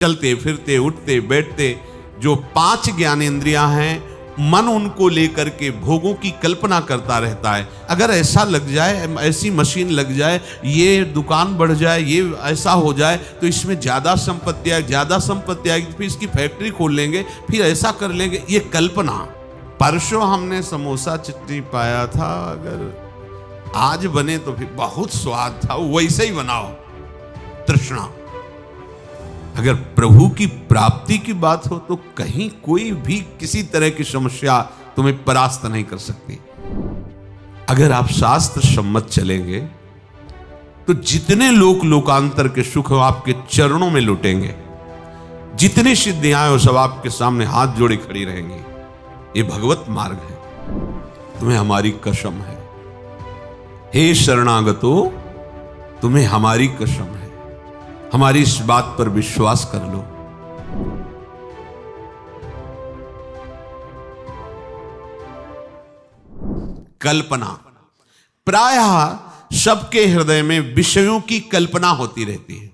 चलते फिरते उठते बैठते जो 5 ज्ञानेंद्रियां हैं, मन उनको लेकर के भोगों की कल्पना करता रहता है। अगर ऐसा लग जाए, ऐसी मशीन लग जाए, ये दुकान बढ़ जाए, ये ऐसा हो जाए तो इसमें ज़्यादा संपत्ति आएगी, ज़्यादा संपत्ति आएगी, फिर इसकी फैक्ट्री खोल लेंगे, फिर ऐसा कर लेंगे, ये कल्पना। परसों हमने समोसा चटनी पाया था, अगर आज बने तो फिर बहुत स्वाद था, वैसे ही बनाओ। तृष्णा। अगर प्रभु की प्राप्ति की बात हो तो कहीं कोई भी किसी तरह की समस्या तुम्हें परास्त नहीं कर सकती। अगर आप शास्त्र सम्मत चलेंगे तो जितने लोकांतर के सुख आपके चरणों में लुटेंगे, जितनी सिद्धियां हो सब आपके सामने हाथ जोड़े खड़ी रहेंगी। ये भगवत मार्ग है, तुम्हें हमारी कसम है। हे शरणागतो, तुम्हें हमारी कसम है, हमारी इस बात पर विश्वास कर लो। कल्पना। प्रायः सबके हृदय में विषयों की कल्पना होती रहती है।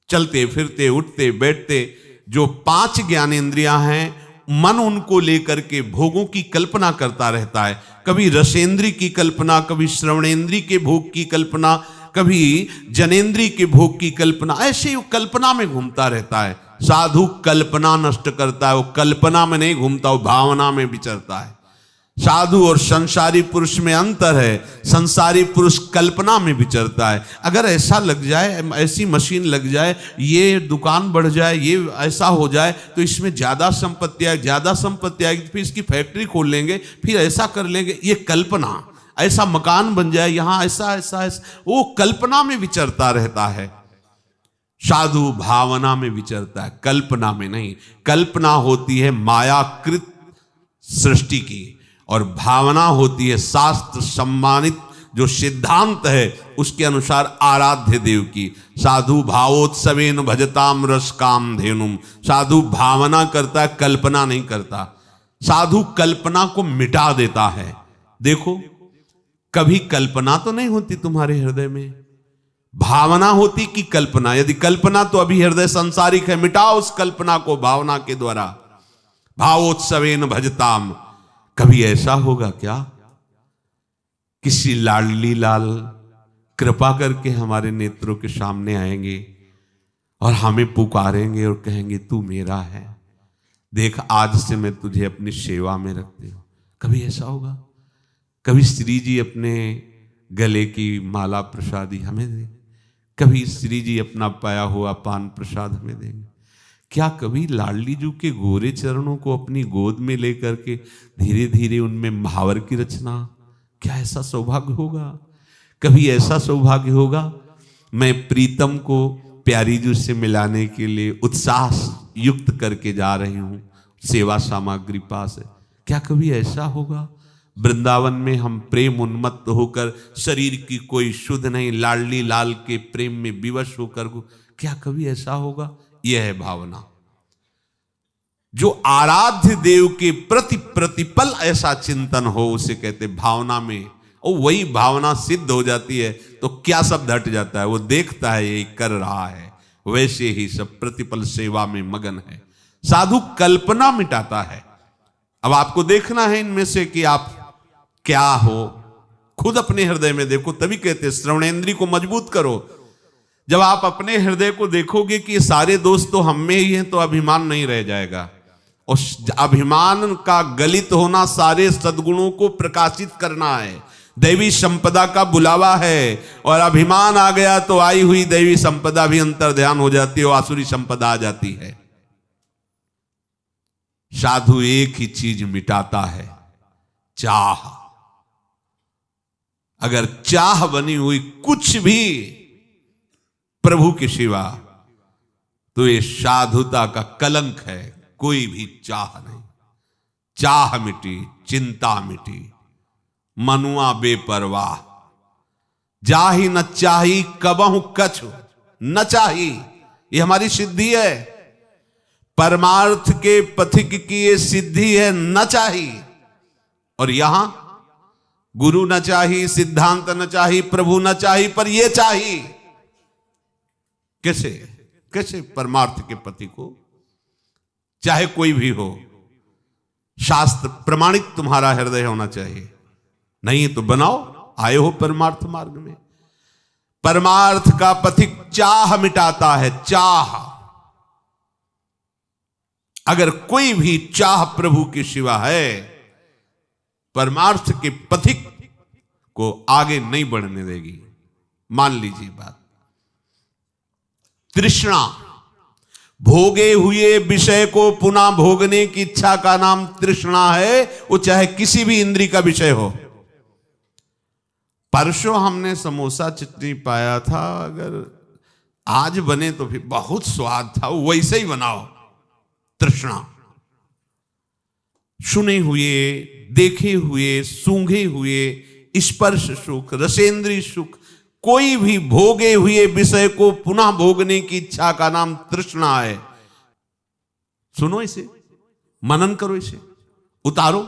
चलते फिरते उठते बैठते जो 5 ज्ञानेंद्रियां हैं, मन उनको लेकर के भोगों की कल्पना करता रहता है। कभी रसेंद्री की कल्पना, कभी श्रवणेंद्री के भोग की कल्पना, कभी जनेंद्री के भोग की कल्पना, ऐसे ही कल्पना में घूमता रहता है। साधु कल्पना नष्ट करता है, वो कल्पना में नहीं घूमता, वो भावना में विचरता है। साधु और संसारी पुरुष में अंतर है, संसारी पुरुष कल्पना में विचरता है। अगर ऐसा लग जाए, ऐसी मशीन लग जाए, ये दुकान बढ़ जाए, ये ऐसा हो जाए तो इसमें ज़्यादा संपत्ति आएगी, ज़्यादा संपत्ति आएगी, फिर इसकी फैक्ट्री खोल लेंगे, फिर ऐसा कर लेंगे, ये कल्पना। ऐसा मकान बन जाए, यहां ऐसा ऐसा ऐसा, वो कल्पना में विचरता रहता है। साधु भावना में विचरता है, कल्पना में नहीं। कल्पना होती है मायाकृत सृष्टि की, और भावना होती है शास्त्र सम्मानित जो सिद्धांत है उसके अनुसार आराध्य देव की। साधु भावोत्सवेन भजताम रस काम धेनुम। साधु भावना करता है, कल्पना नहीं करता। साधु कल्पना को मिटा देता है। देखो, कभी कल्पना तो नहीं होती तुम्हारे हृदय में, भावना होती कि कल्पना। यदि कल्पना तो अभी हृदय संसारिक है, मिटाओ उस कल्पना को भावना के द्वारा। भावोत्सवेन भजताम। कभी ऐसा होगा क्या, किसी लाडली लाल कृपा करके हमारे नेत्रों के सामने आएंगे और हमें पुकारेंगे और कहेंगे तू मेरा है, देख आज से मैं तुझे अपनी सेवा में रखती हूं। कभी ऐसा होगा? कभी श्री जी अपने गले की माला प्रसादी हमें देंगे, कभी श्री जी अपना पाया हुआ पान प्रसाद हमें देंगे। क्या कभी लाडली जू के गोरे चरणों को अपनी गोद में लेकर के धीरे धीरे उनमें महावर की रचना, क्या ऐसा सौभाग्य होगा? कभी ऐसा सौभाग्य होगा मैं प्रीतम को प्यारी जू से मिलाने के लिए उत्साह युक्त करके जा रही हूं सेवा सामग्री पास है, क्या कभी ऐसा होगा? वृंदावन में हम प्रेम उन्मत्त होकर, शरीर की कोई शुद्ध नहीं, लाडली लाल के प्रेम में विवश होकर, क्या कभी ऐसा होगा? यह है भावना। जो आराध्य देव के प्रति प्रतिपल ऐसा चिंतन हो उसे कहते भावना में। और वही भावना सिद्ध हो जाती है तो क्या सब घट जाता है, वो देखता है यही कर रहा है, वैसे ही सब प्रतिपल सेवा में मगन है। साधु कल्पना मिटाता है। अब आपको देखना है इनमें से कि आप क्या हो, खुद अपने हृदय में देखो, तभी कहते श्रवणेंद्री को मजबूत करो। जब आप अपने हृदय को देखोगे कि ये सारे दोस्त तो हम में ही हैं, तो अभिमान नहीं रह जाएगा। और अभिमान का गलित होना सारे सद्गुणों को प्रकाशित करना है, दैवी संपदा का बुलावा है। और अभिमान आ गया तो आई हुई दैवी संपदा भी अंतर ध्यान हो जाती है, और आसुरी संपदा आ जाती है। साधु एक ही चीज मिटाता है, चाह। अगर चाह बनी हुई कुछ भी प्रभु के सिवा, तो ये साधुता का कलंक है। कोई भी चाह नहीं, चाह मिटी, चिंता मिटी, मनुआ बेपरवाह। जाही न चाही कबहु कछु न चाही, ये हमारी सिद्धि है। परमार्थ के पथिक की ये सिद्धि है, न चाही। और यहां गुरु न चाही, सिद्धांत न चाही, प्रभु न चाही, पर ये चाही। कैसे? कैसे परमार्थ के पति को, चाहे कोई भी हो, शास्त्र प्रमाणित तुम्हारा हृदय होना चाहिए, नहीं तो बनाओ, आए हो परमार्थ मार्ग में। परमार्थ का पथिक चाह मिटाता है, चाह। अगर कोई भी चाह प्रभु के सिवा है, परमार्थ के पथिक को आगे नहीं बढ़ने देगी। मान लीजिए बात, तृष्णा, भोगे हुए विषय को पुनः भोगने की इच्छा का नाम तृष्णा है, वो चाहे किसी भी इंद्री का विषय हो। परसों हमने समोसा चटनी पाया था, अगर आज बने तो फिर बहुत स्वाद था, वैसे ही बनाओ। तृष्णा, सुने हुए, देखे हुए, सूंघे हुए स्पर्श सुख, रसेंद्रीय सुख, कोई भी भोगे हुए विषय को पुनः भोगने की इच्छा का नाम तृष्णा है। सुनो इसे, मनन करो, इसे उतारो।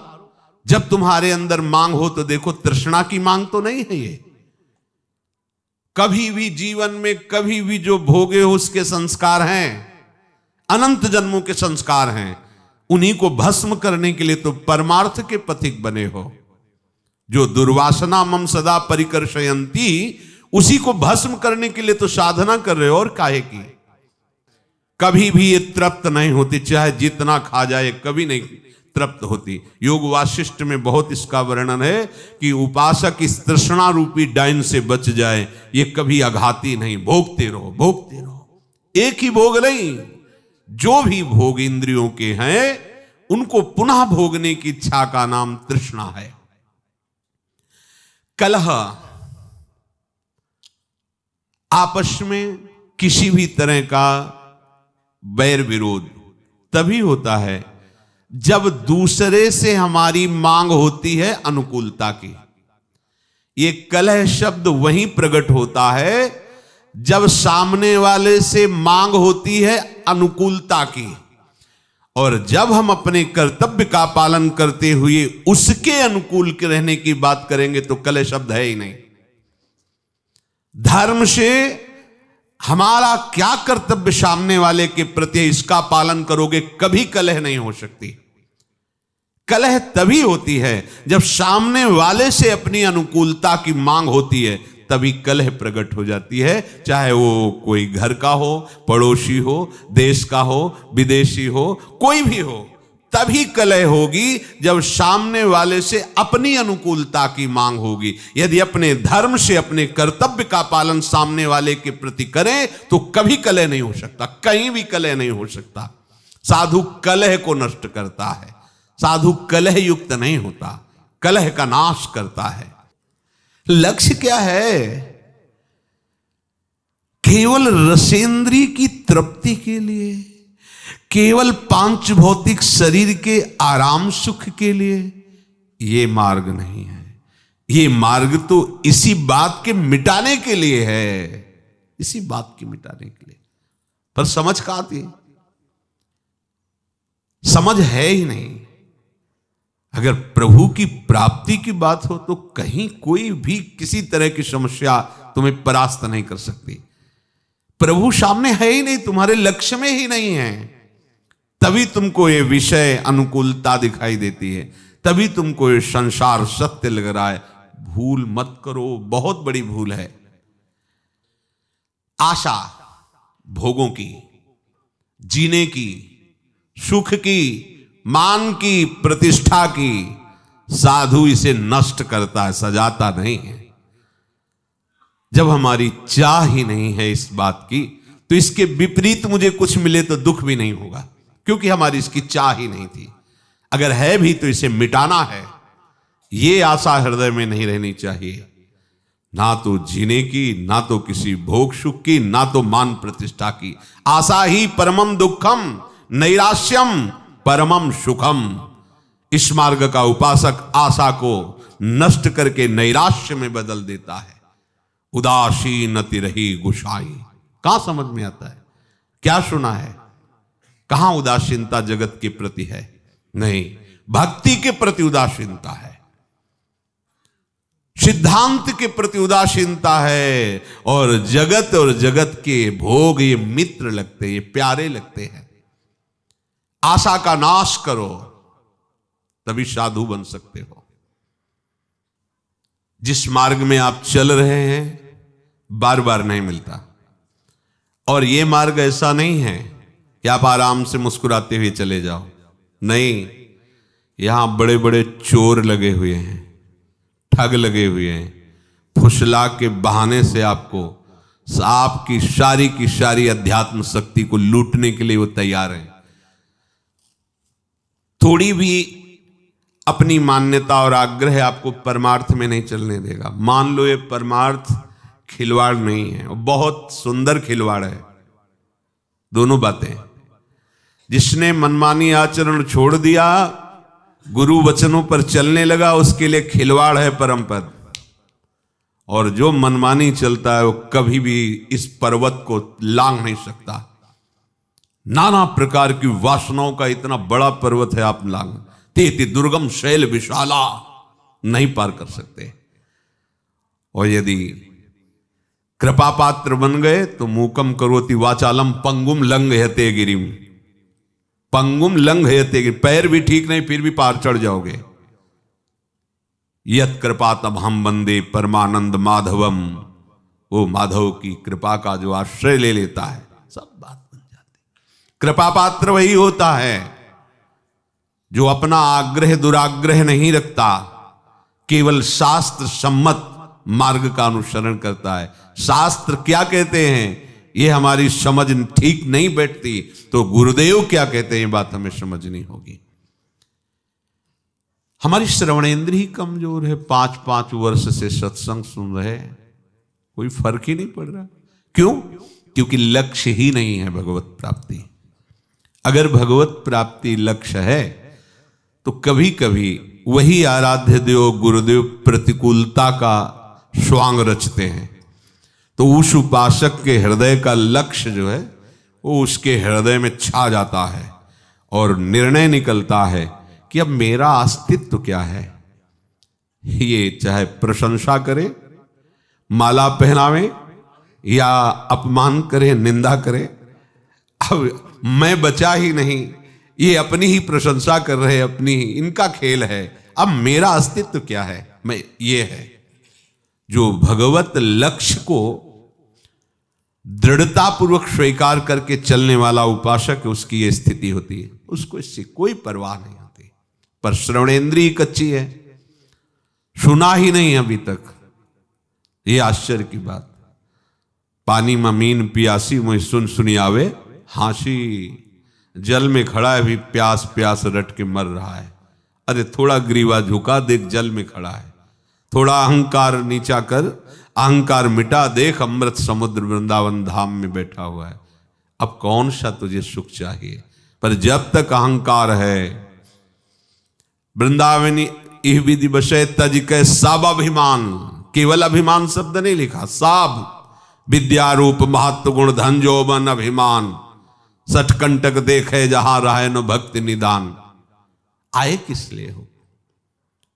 जब तुम्हारे अंदर मांग हो तो देखो, तृष्णा की मांग तो नहीं है ये। कभी भी जीवन में कभी भी जो भोगे हो उसके संस्कार हैं, अनंत जन्मों के संस्कार हैं। उन्हीं को भस्म करने के लिए तो परमार्थ के पथिक बने हो। जो दुर्वासना मम सदा परिकर्षयंती, उसी को भस्म करने के लिए तो साधना कर रहे हो, और काहे की। कभी भी ये तृप्त नहीं होती, चाहे जितना खा जाए कभी नहीं तृप्त होती। योग वासिष्ठ में बहुत इसका वर्णन है कि उपासक इस तृष्णा रूपी डाइन से बच जाए, ये कभी आघाती नहीं, भोगते रहो, भोगते रहो। एक ही भोग नहीं, जो भी भोग इंद्रियों के हैं उनको पुनः भोगने की इच्छा का नाम तृष्णा है। कलह, आपस में किसी भी तरह का बैर विरोध तभी होता है जब दूसरे से हमारी मांग होती है अनुकूलता की। ये कलह शब्द वहीं प्रकट होता है जब सामने वाले से मांग होती है अनुकूलता की, और जब हम अपने कर्तव्य का पालन करते हुए उसके अनुकूल के रहने की बात करेंगे तो कलह शब्द है ही नहीं। धर्म से हमारा क्या कर्तव्य सामने वाले के प्रति, इसका पालन करोगे, कभी कलह नहीं हो सकती। कलह तभी होती है जब सामने वाले से अपनी अनुकूलता की मांग होती है, तभी कलह प्रकट हो जाती है। चाहे वो कोई घर का हो, पड़ोसी हो, देश का हो, विदेशी हो, कोई भी हो, तभी कलह होगी जब सामने वाले से अपनी अनुकूलता की मांग होगी। यदि अपने धर्म से, अपने कर्तव्य का पालन सामने वाले के प्रति करें तो कभी कलह नहीं हो सकता, कहीं भी कलह नहीं हो सकता। साधु कलह को नष्ट करता है, साधु कलह युक्त नहीं होता, कलह का नाश करता है। लक्ष्य क्या है? केवल रसेंद्री की तृप्ति के लिए, केवल पांच भौतिक शरीर के आराम सुख के लिए ये मार्ग नहीं है। ये मार्ग तो इसी बात के मिटाने के लिए है, इसी बात के मिटाने के लिए। पर समझ कहां आती? समझ है ही नहीं। अगर प्रभु की प्राप्ति की बात हो तो कहीं कोई भी किसी तरह की समस्या तुम्हें परास्त नहीं कर सकती। प्रभु सामने है ही नहीं, तुम्हारे लक्ष्य में ही नहीं है, तभी तुमको ये विषय अनुकूलता दिखाई देती है, तभी तुमको ये संसार सत्य लग रहा है। भूल मत करो, बहुत बड़ी भूल है। आशा भोगों की, जीने की, सुख की, मान की, प्रतिष्ठा की, साधु इसे नष्ट करता है, सजाता नहीं है। जब हमारी चाह ही नहीं है इस बात की, तो इसके विपरीत मुझे कुछ मिले तो दुख भी नहीं होगा, क्योंकि हमारी इसकी चाह ही नहीं थी। अगर है भी तो इसे मिटाना है, ये आशा हृदय में नहीं रहनी चाहिए। ना तो जीने की, ना तो किसी भोग सुख की, ना तो मान प्रतिष्ठा की। आशा ही परमम दुखम, नैराश्यम परमम सुखम। इस मार्ग का उपासक आशा को नष्ट करके नैराश्य में बदल देता है। उदासीनति रही गुसाई, कहां समझ में आता है? क्या सुना है? कहां उदासीनता जगत के प्रति है? नहीं, भक्ति के प्रति उदासीनता है। सिद्धांत के प्रति उदासीनता है, और जगत के भोग ये मित्र लगते हैं, ये प्यारे लगते हैं। आशा का नाश करो, तभी साधु बन सकते हो। जिस मार्ग में आप चल रहे हैं बार बार नहीं मिलता, और ये मार्ग ऐसा नहीं है कि आप आराम से मुस्कुराते हुए चले जाओ। नहीं, यहां बड़े बड़े चोर लगे हुए हैं, ठग लगे हुए हैं, फुसला के बहाने से आपकी सारी अध्यात्म शक्ति को लूटने के लिए वो तैयार है। थोड़ी भी अपनी मान्यता और आग्रह आपको परमार्थ में नहीं चलने देगा। मान लो ये परमार्थ खिलवाड़ नहीं है, बहुत सुंदर खिलवाड़ है। दोनों बातें, जिसने मनमानी आचरण छोड़ दिया, गुरु वचनों पर चलने लगा, उसके लिए खिलवाड़ है परम पद। और जो मनमानी चलता है वो कभी भी इस पर्वत को लांघ नहीं सकता। नाना प्रकार की वासनाओं का इतना बड़ा पर्वत है, आप लांघ तेति दुर्गम शैल विशाला नहीं पार कर सकते। और यदि कृपा पात्र बन गए तो मूकम करोति वाचालम पंगुम लंघयते गिरिम। पंगुम लंघयते गिरिम, पैर भी ठीक नहीं फिर भी पार चढ़ जाओगे। यत कृपा तब हम बंदे परमानंद माधवम, वो माधव की कृपा का जो आश्रय ले लेता है सब बात बन जाती। कृपा पात्र वही होता है जो अपना आग्रह दुराग्रह नहीं रखता, केवल शास्त्र सम्मत मार्ग का अनुसरण करता है। शास्त्र क्या कहते हैं ये हमारी समझ ठीक नहीं बैठती, तो गुरुदेव क्या कहते हैं ये बात हमें समझनी होगी। हमारी श्रवणेंद्र ही कमजोर है, 5-5 वर्ष से सत्संग सुन रहे, कोई फर्क ही नहीं पड़ रहा। क्यों? क्योंकि लक्ष्य ही नहीं है भगवत प्राप्ति। अगर भगवत प्राप्ति लक्ष्य है तो कभी कभी वही आराध्य देव गुरुदेव प्रतिकूलता का स्वांग रचते हैं, तो उस उपासक के हृदय का लक्ष्य जो है वो उसके हृदय में छा जाता है और निर्णय निकलता है कि अब मेरा अस्तित्व क्या है। ये चाहे प्रशंसा करे, माला पहनावे या अपमान करे, निंदा करे, अब मैं बचा ही नहीं, ये अपनी ही प्रशंसा कर रहे, अपनी ही इनका खेल है। अब मेरा अस्तित्व क्या है? मैं ये है। जो भगवत लक्ष्य को दृढ़तापूर्वक स्वीकार करके चलने वाला उपासक, उसकी ये स्थिति होती है, उसको इससे कोई परवाह नहीं होती। पर श्रवणेंद्रिय कच्ची है, सुना ही नहीं अभी तक। ये आश्चर्य की बात। पानी में मीन पियासी मुझे सुन सुनी आवे हांसी, जल में खड़ा है भी प्यास प्यास रट के मर रहा है। अरे थोड़ा ग्रीवा झुका देख, जल में खड़ा है। थोड़ा अहंकार नीचा कर, अहंकार मिटा देख, अमृत समुद्र वृंदावन धाम में बैठा हुआ है। अब कौन सा तुझे सुख चाहिए? पर जब तक अहंकार है, वृंदावनी इह विधि बसे तज के सब अभिमान, केवल अभिमान शब्द नहीं लिखा, सब विद्या रूप महत्व गुण धन जोबन अभिमान, सठकंटक देखे जहां रहे न भक्ति निदान। आए किस लिए हो?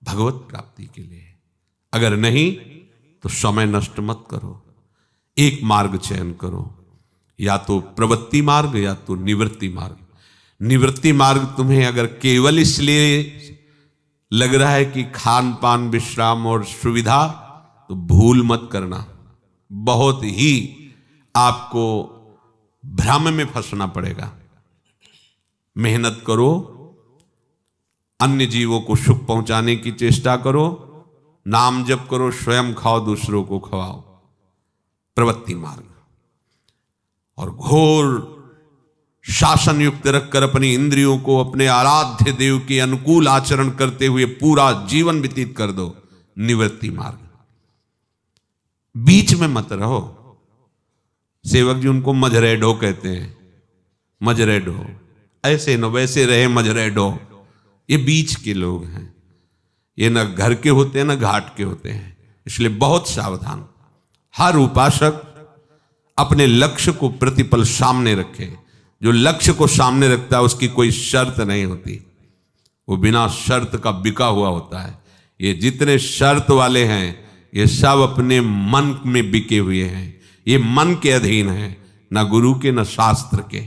भगवत प्राप्ति के लिए। अगर नहीं तो समय नष्ट मत करो, एक मार्ग चयन करो, या तो प्रवृत्ति मार्ग या तो निवृत्ति मार्ग। निवृत्ति मार्ग तुम्हें अगर केवल इसलिए लग रहा है कि खान पान विश्राम और सुविधा, तो भूल मत करना, बहुत ही आपको भ्रम में फंसना पड़ेगा। मेहनत करो, अन्य जीवों को सुख पहुंचाने की चेष्टा करो, नाम जप करो, स्वयं खाओ, दूसरों को खवाओ, प्रवृत्ति मार्ग। और घोर शासन युक्त रखकर अपनी इंद्रियों को अपने आराध्य देव के अनुकूल आचरण करते हुए पूरा जीवन व्यतीत कर दो, निवृत्ति मार्ग। बीच में मत रहो। सेवक जी उनको मजरेडो कहते हैं, मजरेडो, ऐसे न वैसे रहे मजरेडो। ये बीच के लोग हैं, ये न घर के होते हैं न घाट के होते हैं, इसलिए बहुत सावधान। हर उपासक अपने लक्ष्य को प्रतिपल सामने रखे। जो लक्ष्य को सामने रखता है उसकी कोई शर्त नहीं होती, वो बिना शर्त का बिका हुआ होता है। ये जितने शर्त वाले हैं ये सब अपने मन में बिके हुए हैं, ये मन के अधीन है, ना गुरु के न शास्त्र के।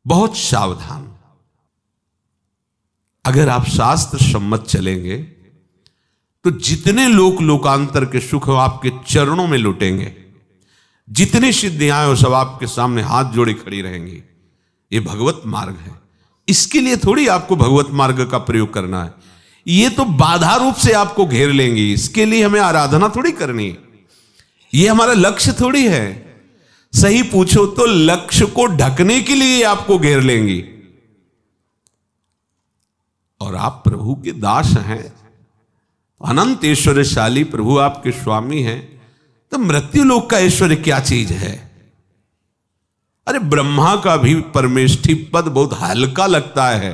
बहुत सावधान। अगर आप शास्त्र सम्मत चलेंगे तो जितने लोकांतर के सुख आपके चरणों में लुटेंगे, जितनी सिद्धियां हो सब आपके सामने हाथ जोड़े खड़ी रहेंगी। ये भगवत मार्ग है। इसके लिए थोड़ी आपको भगवत मार्ग का प्रयोग करना है, ये तो बाधा रूप से आपको घेर लेंगी। इसके लिए हमें आराधना थोड़ी करनी है, ये हमारा लक्ष्य थोड़ी है। सही पूछो तो लक्ष्य को ढकने के लिए आपको घेर लेंगी। और आप प्रभु के दास हैं, अनंत ऐश्वर्यशाली प्रभु आपके स्वामी हैं, तो मृत्यु लोक का ऐश्वर्य क्या चीज है? अरे ब्रह्मा का भी परमेष्ठी पद बहुत हल्का लगता है।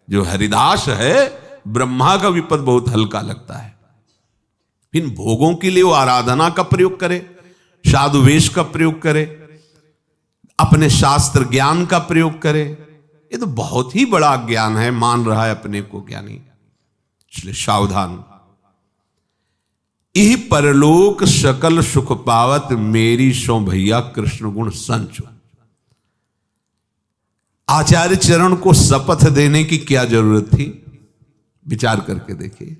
जो हरिदास है ब्रह्मा का भी पद बहुत हल्का लगता है। इन भोगों के लिए वो आराधना का प्रयोग करे, साधु वेश का प्रयोग करे, अपने शास्त्र ज्ञान का प्रयोग करे। ये तो बहुत ही बड़ा ज्ञान है, मान रहा है अपने को ज्ञानी। इसलिए सावधान। यही परलोक सकल सुख पावत, मेरी सो भैया कृष्ण गुण संचो। आचार्य चरण को शपथ देने की क्या जरूरत थी? विचार करके देखिए।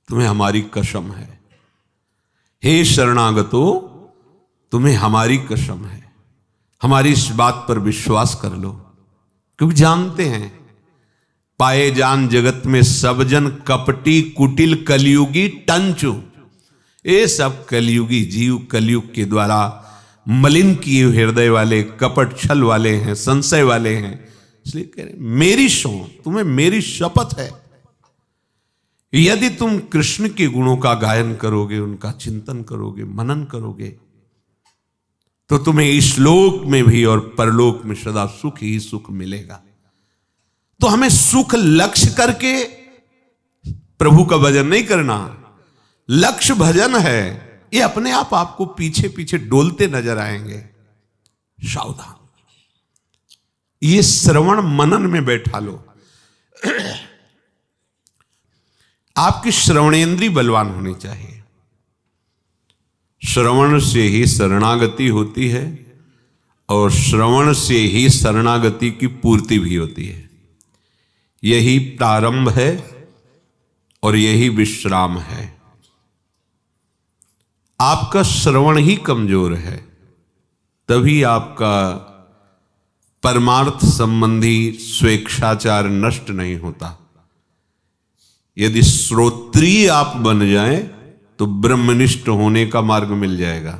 तुम्हें हमारी कसम है, हे शरणागतो, तुम्हें हमारी कसम है, हमारी इस बात पर विश्वास कर लो। क्योंकि जानते हैं पाए जान जगत में सब जन कपटी कुटिल कलयुगी टंचु। ये सब कलयुगी जीव कलयुग के द्वारा मलिन किए हृदय वाले, कपट छल वाले हैं, संशय वाले हैं। इसलिए कह रहे मेरी सो, तुम्हें मेरी शपथ है, यदि तुम कृष्ण के गुणों का गायन करोगे, उनका चिंतन करोगे, मनन करोगे, तो तुम्हें इस लोक में भी और परलोक में सदा सुख ही सुख मिलेगा। तो हमें सुख लक्ष्य करके प्रभु का भजन नहीं करना। लक्ष्य भजन है, ये अपने आप आपको पीछे पीछे डोलते नजर आएंगे। सावधान। ये श्रवण मनन में बैठा लो। आपकी श्रवणेंद्री बलवान होनी चाहिए। श्रवण से ही शरणागति होती है और श्रवण से ही शरणागति की पूर्ति भी होती है। यही प्रारंभ है और यही विश्राम है। आपका श्रवण ही कमजोर है, तभी आपका परमार्थ संबंधी स्वेच्छाचार नष्ट नहीं होता। यदि श्रोत्रिय आप बन जाएं तो ब्रह्मनिष्ठ होने का मार्ग मिल जाएगा,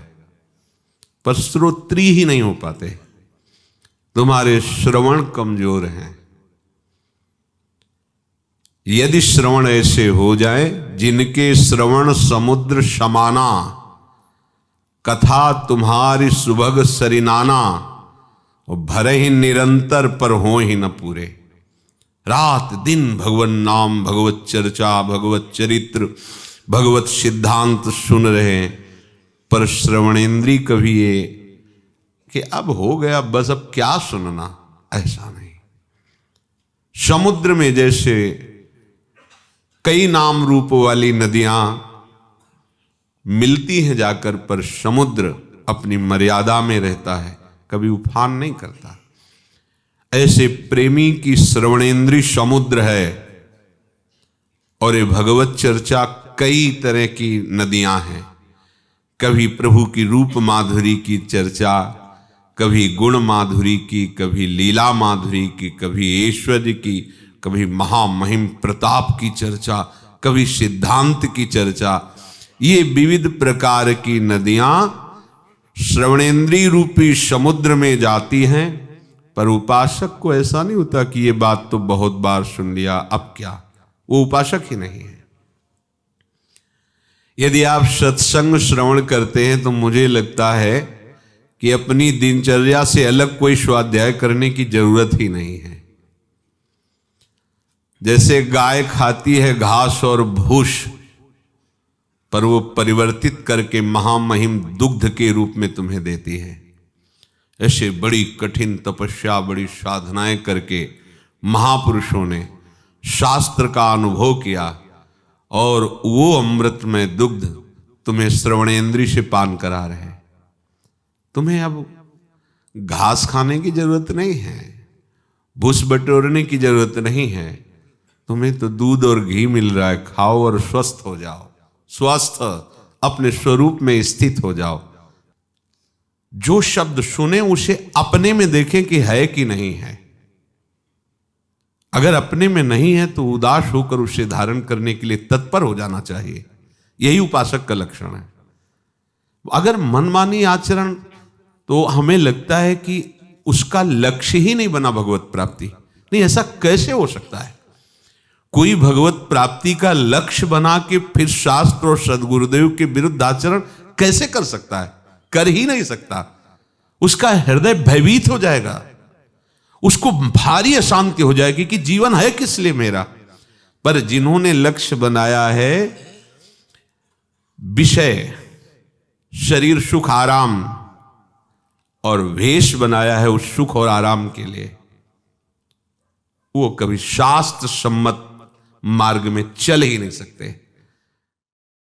पर श्रोत्रिय ही नहीं हो पाते। तुम्हारे श्रवण कमजोर हैं। यदि श्रवण ऐसे हो जाए जिनके श्रवण समुद्र समाना, कथा तुम्हारी सुभग सरिनाना, और भरे ही निरंतर पर हो ही न पूरे। रात दिन भगवत नाम, भगवत चर्चा, भगवत चरित्र, भगवत सिद्धांत सुन रहे, पर श्रवणेंद्री कभी ये कि अब हो गया बस अब क्या सुनना, ऐसा नहीं। समुद्र में जैसे कई नाम रूप वाली नदियां मिलती हैं जाकर, पर समुद्र अपनी मर्यादा में रहता है, कभी उफान नहीं करता। ऐसे प्रेमी की श्रवणेंद्री समुद्र है और ये भगवत चर्चा कई तरह की नदियां हैं। कभी प्रभु की रूप माधुरी की चर्चा, कभी गुण माधुरी की, कभी लीला माधुरी की, कभी ऐश्वर्य की, कभी महामहिम प्रताप की चर्चा, कभी सिद्धांत की चर्चा। ये विविध प्रकार की नदियां श्रवणेंद्री रूपी समुद्र में जाती हैं, पर उपासक को ऐसा नहीं होता कि ये बात तो बहुत बार सुन लिया, अब क्या। वो उपासक ही नहीं है। यदि आप सत्संग श्रवण करते हैं तो मुझे लगता है कि अपनी दिनचर्या से अलग कोई स्वाध्याय करने की जरूरत ही नहीं है। जैसे गाय खाती है घास और भूस, पर वो परिवर्तित करके महामहिम दुग्ध के रूप में तुम्हें देती है, ऐसे बड़ी कठिन तपस्या, बड़ी साधनाएं करके महापुरुषों ने शास्त्र का अनुभव किया और वो अमृत में दुग्ध तुम्हें श्रवणेंद्रिय से पान करा रहे हैं। तुम्हें अब घास खाने की जरूरत नहीं है, भूस बटोरने की जरूरत नहीं है, तुम्हें तो दूध और घी मिल रहा है, खाओ और स्वस्थ हो जाओ, स्वस्थ अपने स्वरूप में स्थित हो जाओ। जो शब्द सुने उसे अपने में देखें कि है कि नहीं है। अगर अपने में नहीं है तो उदास होकर उसे धारण करने के लिए तत्पर हो जाना चाहिए। यही उपासक का लक्षण है। अगर मनमानी आचरण, तो हमें लगता है कि उसका लक्ष्य ही नहीं बना भगवत प्राप्ति। नहीं, ऐसा कैसे हो सकता है? कोई भगवत प्राप्ति का लक्ष्य बना के फिर शास्त्र और सदगुरुदेव के विरुद्ध आचरण कैसे कर सकता है? कर ही नहीं सकता। उसका हृदय भयभीत हो जाएगा, उसको भारी अशांति हो जाएगी कि जीवन है किस लिए मेरा। पर जिन्होंने लक्ष्य बनाया है विषय, शरीर सुख आराम, और वेश बनाया है उस सुख और आराम के लिए, वो कभी शास्त्र सम्मत मार्ग में चल ही नहीं सकते।